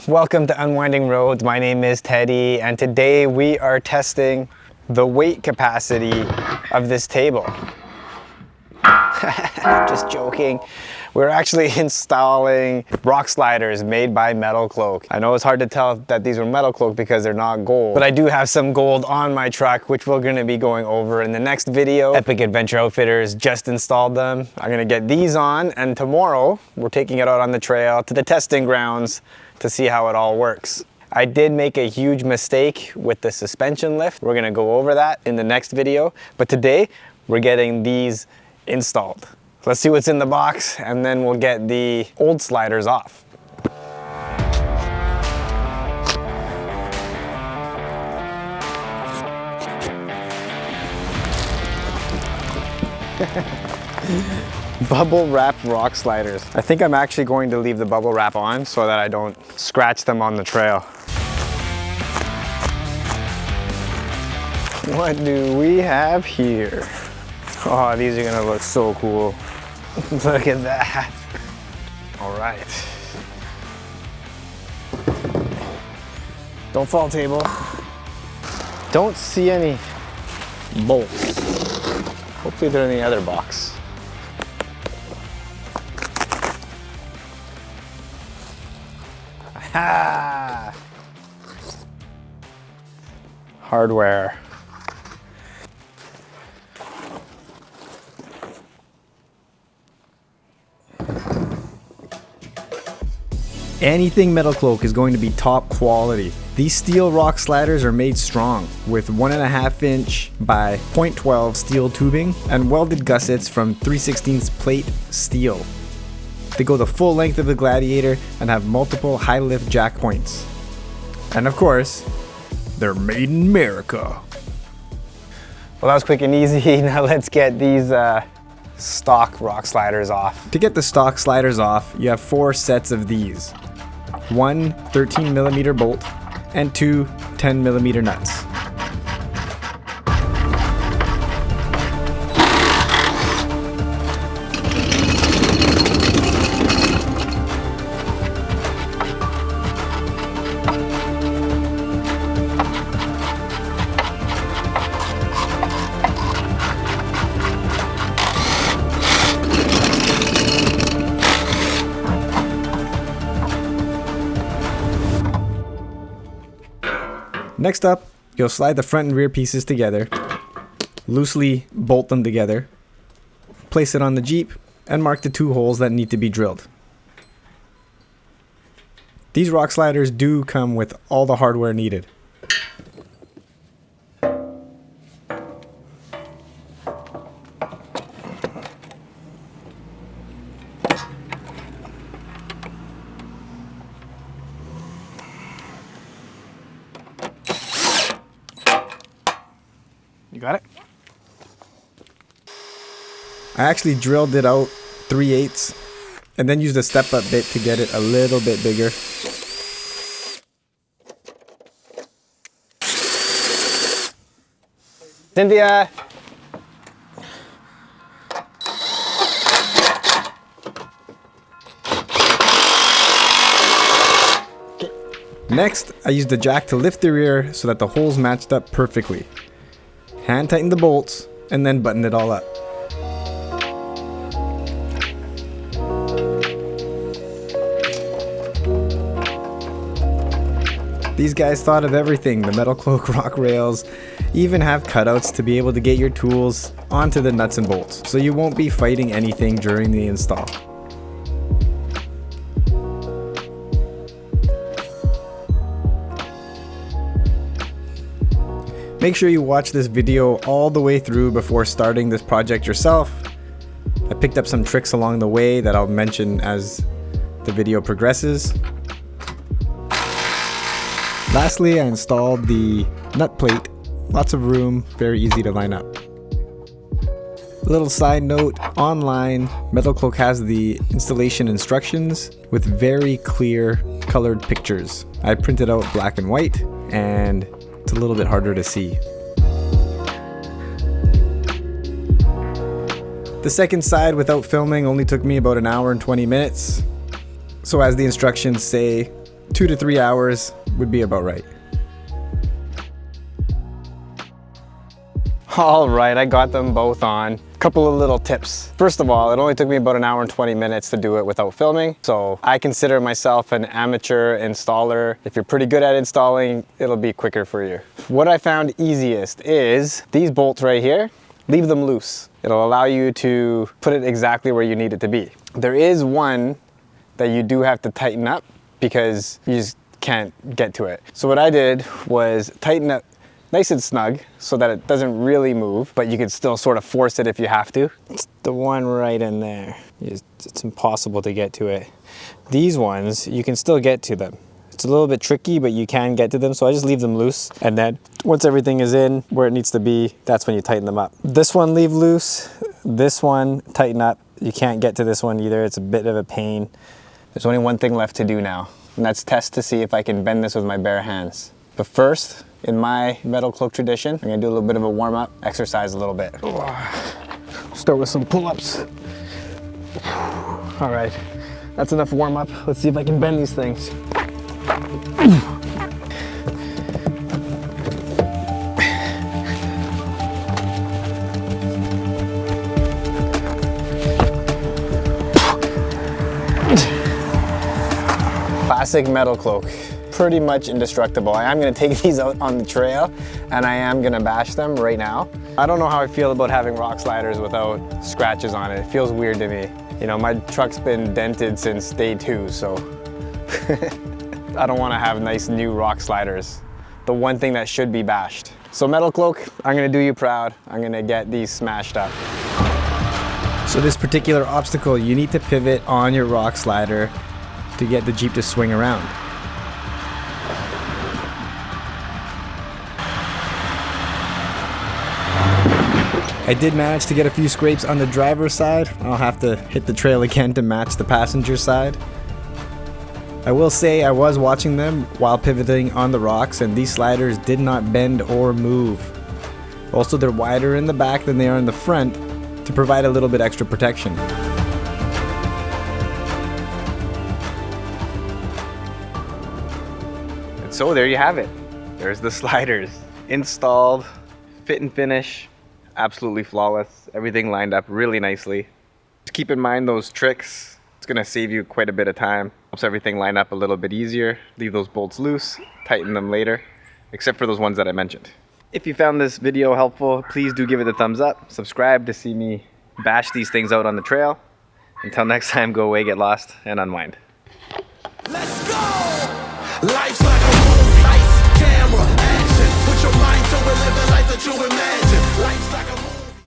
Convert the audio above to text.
Welcome to Unwinding Roads. My name is Teddy, and today we are testing the weight capacity of this table. Just joking. We're actually installing rock sliders made by MetalCloak. I know it's hard to tell that these were MetalCloak because they're not gold, but I do have some gold on my truck, which we're gonna be going over in the next video. Epic Adventure Outfitters just installed them. I'm gonna get these on, and tomorrow we're taking it out on the trail to the testing grounds to see how it all works. I did make a huge mistake with the suspension lift. We're gonna go over that in the next video, but today we're getting these installed. Let's see what's in the box, and then we'll get the old sliders off. Bubble wrap rock sliders. I think I'm actually going to leave the bubble wrap on so that I don't scratch them on the trail. What do we have here? Oh, these are gonna look so cool. Look at that. All right. Don't fall, table. Don't see any bolts. Hopefully they're in the other box. Aha! Hardware. Anything MetalCloak is going to be top quality. These steel rock sliders are made strong with 1.5 inch by 0.12 steel tubing and welded gussets from 3/16 plate steel. They go the full length of the Gladiator and have multiple high lift jack points. And of course, they're made in America. Well, that was quick and easy. Now let's get these stock rock sliders off. To get the stock sliders off, you have 4 sets of these. 1 13mm bolt and 2 10mm nuts. Next up, you'll slide the front and rear pieces together, loosely bolt them together, place it on the Jeep, and mark the 2 holes that need to be drilled. These rock sliders do come with all the hardware needed. You got it? I actually drilled it out 3/8 and then used a step-up bit to get it a little bit bigger. Cynthia! Next, I used the jack to lift the rear so that the holes matched up perfectly. Hand tighten the bolts and then button it all up. These guys thought of everything. The MetalCloak rock rails even have cutouts to be able to get your tools onto the nuts and bolts, so you won't be fighting anything during the install. Make sure you watch this video all the way through before starting this project yourself. I picked up some tricks along the way that I'll mention as the video progresses. Lastly, I installed the nut plate. Lots of room, very easy to line up. A little side note, online, MetalCloak has the installation instructions with very clear colored pictures. I printed out black and white, and it's a little bit harder to see. The second side without filming only took me about an hour and 20 minutes. So as the instructions say, 2 2 to 3 hours would be about right. All right, I got them both on. Couple of little tips. First of all, it only took me about an hour and 20 minutes to do it without filming. So I consider myself an amateur installer. If you're pretty good at installing, it'll be quicker for you. What I found easiest is these bolts right here, leave them loose. It'll allow you to put it exactly where you need it to be. There is one that you do have to tighten up because you just can't get to it. So what I did was tighten up nice and snug so that it doesn't really move, but you can still sort of force it if you have to. It's the one right in there. It's impossible to get to it. These ones, you can still get to them. It's a little bit tricky, but you can get to them, so I just leave them loose. And then once everything is in where it needs to be, that's when you tighten them up. This one leave loose, this one tighten up. You can't get to this one either. It's a bit of a pain. There's only one thing left to do now, and that's test to see if I can bend this with my bare hands. But first, in my MetalCloak tradition, I'm gonna do a little bit of a warm up, exercise a little bit. Start with some pull-ups. All right, that's enough warm up. Let's see if I can bend these things. Classic MetalCloak. Pretty much indestructible. I am gonna take these out on the trail and I am gonna bash them right now. I don't know how I feel about having rock sliders without scratches on it. It feels weird to me. You know, my truck's been dented since day 2, so I don't wanna have nice new rock sliders. The one thing that should be bashed. So MetalCloak, I'm gonna do you proud. I'm gonna get these smashed up. So this particular obstacle, you need to pivot on your rock slider to get the Jeep to swing around. I did manage to get a few scrapes on the driver's side. I'll have to hit the trail again to match the passenger side. I will say I was watching them while pivoting on the rocks, and these sliders did not bend or move. Also, they're wider in the back than they are in the front to provide a little bit extra protection. And so there you have it. There's the sliders. Installed, fit and finish. Absolutely flawless. Everything lined up really nicely. Just keep in mind those tricks. It's gonna save you quite a bit of time. Helps everything line up a little bit easier. Leave those bolts loose, tighten them later, except for those ones that I mentioned. If you found this video helpful, please do give it a thumbs up. Subscribe to see me bash these things out on the trail. Until next time, go away, get lost, and unwind. Let's go! Life's like a movie. Lights, camera, action. Put your mind to it, live the life that you imagine.